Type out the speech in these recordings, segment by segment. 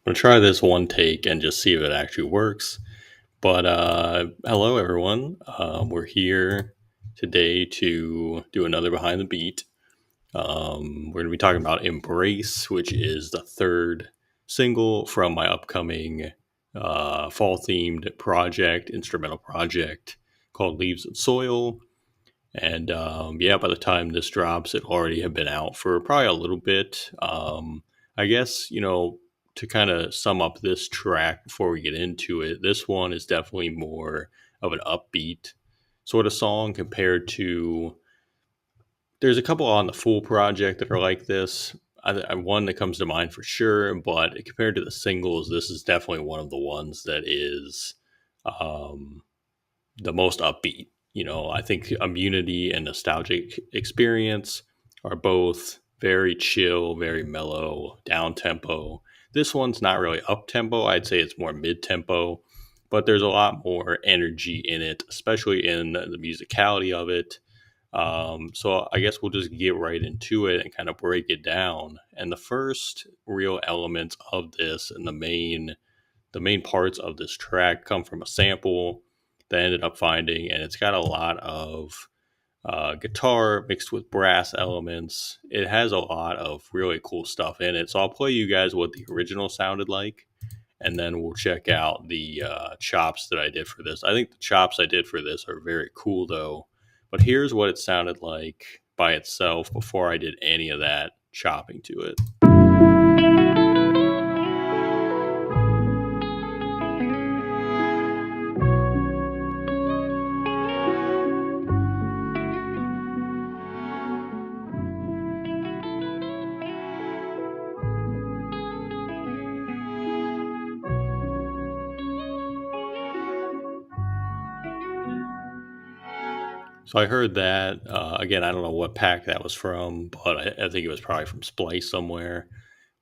I'm gonna try this one take and just see if it actually works. But hello everyone. We're here today to do another behind the beat. We're gonna be talking about Embrace, which is the third single from my upcoming fall themed project, instrumental project called Leaves and Soil. And yeah, by the time this drops, it'll already have been out for probably a little bit. I guess, to kind of sum up this track before we get into it, this one is definitely more of an upbeat sort of song compared to. There's a couple on the full project that are like this. One that comes to mind for sure, but compared to the singles, this is definitely one of the ones that is um, the most upbeat. I think Immunity and Nostalgic Experience are both very chill, very mellow, down tempo. This one's not really up tempo. I'd say it's more mid tempo, but there's a lot more energy in it, especially in the musicality of it. So I guess we'll just get right into it and kind of break it down. And the first real elements of this and the main parts of this track come from a sample that I ended up finding, and it's got a lot of guitar mixed with brass elements. It has a lot of really cool stuff in it. So I'll play you guys what the original sounded like, and then we'll check out the chops that I did for this. I think the chops I did for this are very cool, though. But here's what it sounded like by itself before I did any of that chopping to it. So I heard that again. I don't know what pack that was from, but I think it was probably from Splice somewhere.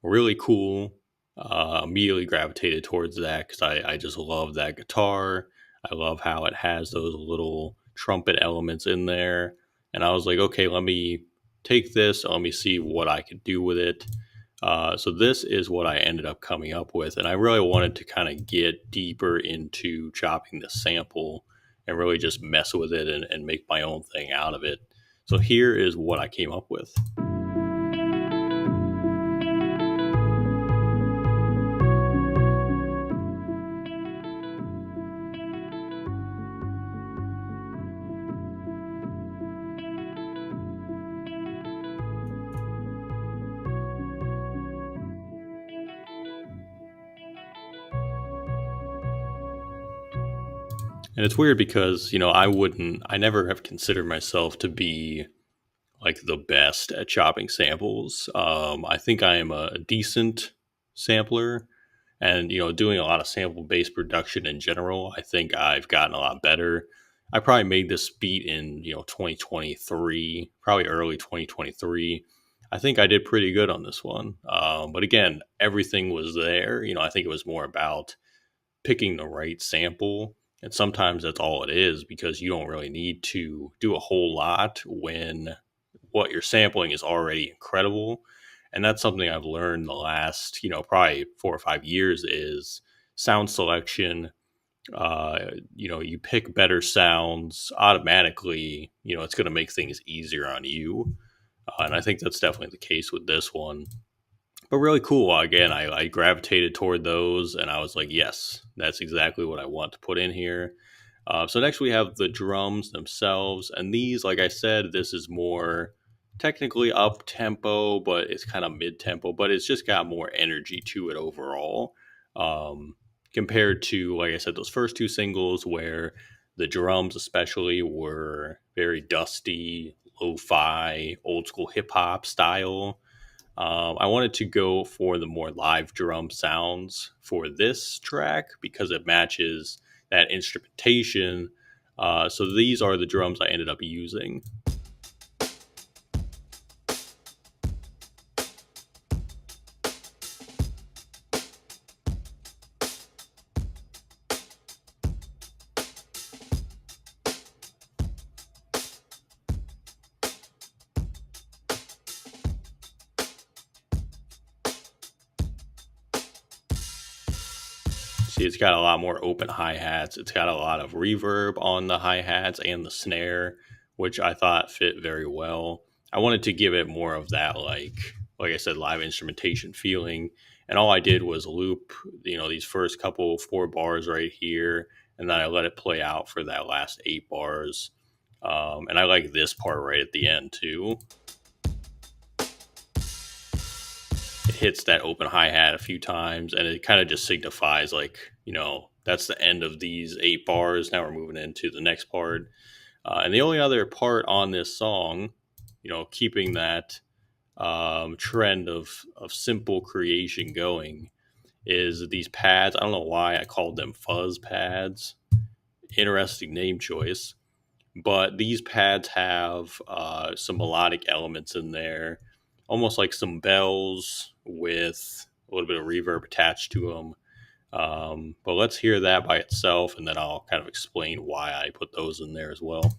Really cool. Immediately gravitated towards that because I just love that guitar. I love how it has those little trumpet elements in there, and I was like, okay, let me take this. Let me see what I could do with it. So this is what I ended up coming up with, and I really wanted to kind of get deeper into chopping the sample and really just mess with it and make my own thing out of it. So here is what I came up with. And it's weird because, I never have considered myself to be like the best at chopping samples. I think I am a decent sampler, and doing a lot of sample based production in general. I think I've gotten a lot better. I probably made this beat in 2023, probably early 2023. I think I did pretty good on this one. But again, everything was there. I think it was more about picking the right sample. And sometimes that's all it is because you don't really need to do a whole lot when what you're sampling is already incredible. And that's something I've learned the last, probably 4 or 5 years is sound selection. You pick better sounds automatically, it's going to make things easier on you. And I think that's definitely the case with this one. But really cool. Again, I gravitated toward those and I was like, yes, that's exactly what I want to put in here. So next we have the drums themselves. And these, like I said, this is more technically up tempo, but it's kind of mid tempo, but it's just got more energy to it overall. Um, Compared to, like I said, those first two singles where the drums, especially, were very dusty, lo fi, old school hip hop style. I wanted to go for the more live drum sounds for this track because it matches that instrumentation. So these are the drums I ended up using. See, it's got a lot more open hi-hats. It's got a lot of reverb on the hi-hats and the snare, which I thought fit very well. I wanted to give it more of that, like I said, live instrumentation feeling. And all I did was loop, these first couple 4 bars right here, and then I let it play out for that last 8 bars. And I like this part right at the end too. It hits that open hi-hat a few times, and it kind of just signifies, like, that's the end of these 8 bars. Now we're moving into the next part. And the only other part on this song, keeping that trend of simple creation going, is these pads. I don't know why I called them fuzz pads. Interesting name choice. But these pads have some melodic elements in there, almost like some bells with a little bit of reverb attached to them. But let's hear that by itself, and then I'll kind of explain why I put those in there as well.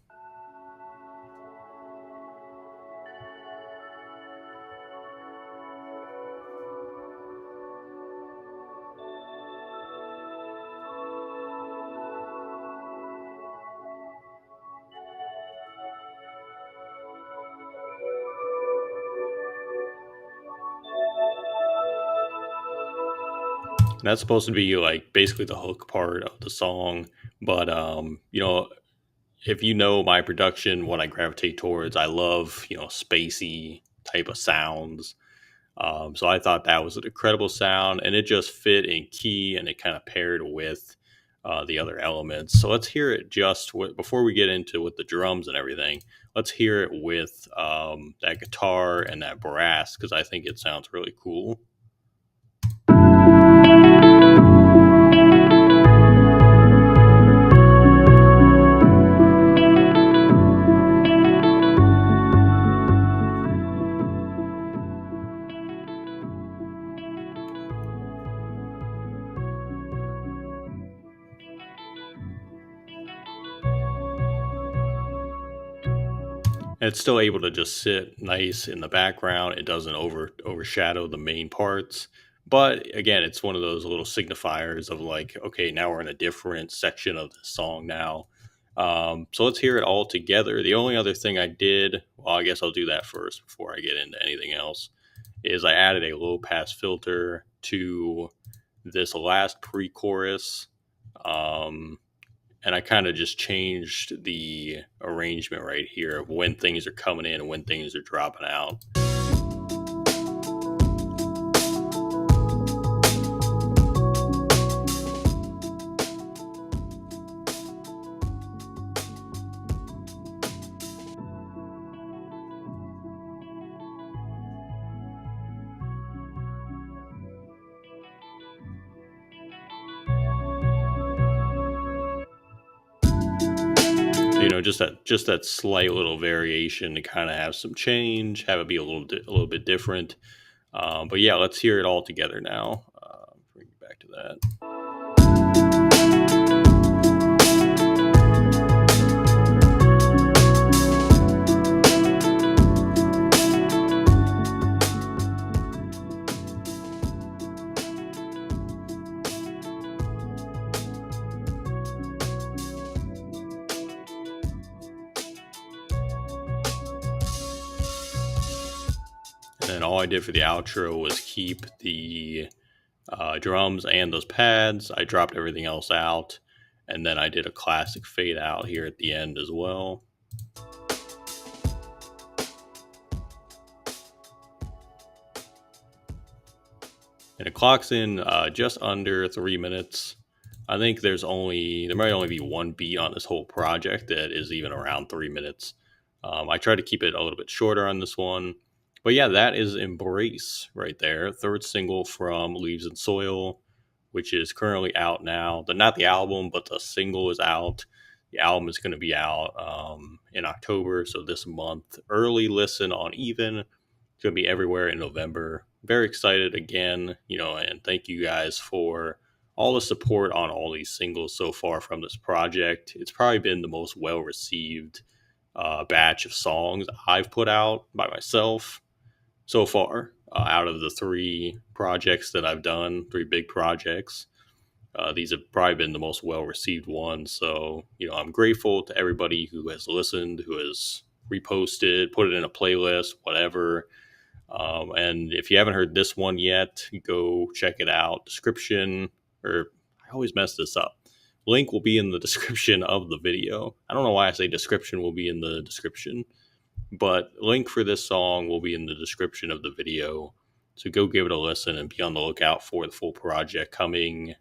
And that's supposed to be like basically the hook part of the song. But if you know my production, what I gravitate towards, I love spacey type of sounds. So I thought that was an incredible sound, and it just fit in key, and it kind of paired with the other elements. So let's hear it before we get into with the drums and everything. Let's hear it with that guitar and that brass, because I think it sounds really cool. And it's still able to just sit nice in the background. It doesn't overshadow the main parts. But again, it's one of those little signifiers of like, okay, now we're in a different section of the song now. So let's hear it all together. The only other thing I did, well, I guess I'll do that first before I get into anything else, is I added a low pass filter to this last pre chorus. And I kind of just changed the arrangement right here of when things are coming in and when things are dropping out. Just that slight little variation to kind of have some change, have it be a little bit different. But yeah, let's hear it all together now. Bring you back to that. And then all I did for the outro was keep the drums and those pads. I dropped everything else out, and then I did a classic fade out here at the end as well. And it clocks in just under 3 minutes. I think there might only be one beat on this whole project that is even around 3 minutes. I tried to keep it a little bit shorter on this one. But yeah, that is Embrace right there. Third single from Leaves and Soil, which is currently out now. Not the album, but the single is out. The album is going to be out in October, so this month. Early listen on Even. It's going to be everywhere in November. Very excited again, and thank you guys for all the support on all these singles so far from this project. It's probably been the most well-received batch of songs I've put out by myself so far out of the 3 projects that I've done, 3 big projects. These have probably been the most well received ones. So, I'm grateful to everybody who has listened, who has reposted, put it in a playlist, whatever. And if you haven't heard this one yet, go check it out. Description, or I always mess this up. Link will be in the description of the video. I don't know why I say description will be in the description, but link for this song will be in the description of the video. So go give it a listen and be on the lookout for the full project coming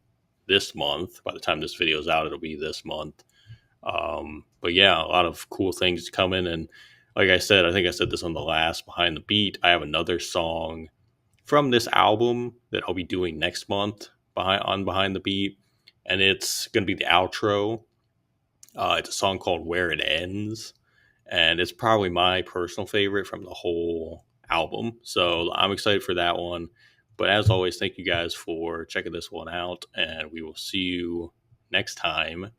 this month. By the time this video is out, it'll be this month. But yeah, a lot of cool things coming. And like I said, I think I said this on the last Behind the Beat, I have another song from this album that I'll be doing next month behind the Beat. And it's going to be the outro. It's a song called Where It Ends. And it's probably my personal favorite from the whole album. So I'm excited for that one. But as always, thank you guys for checking this one out. And we will see you next time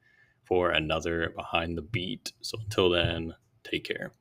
for another Behind the Beat. So until then, take care.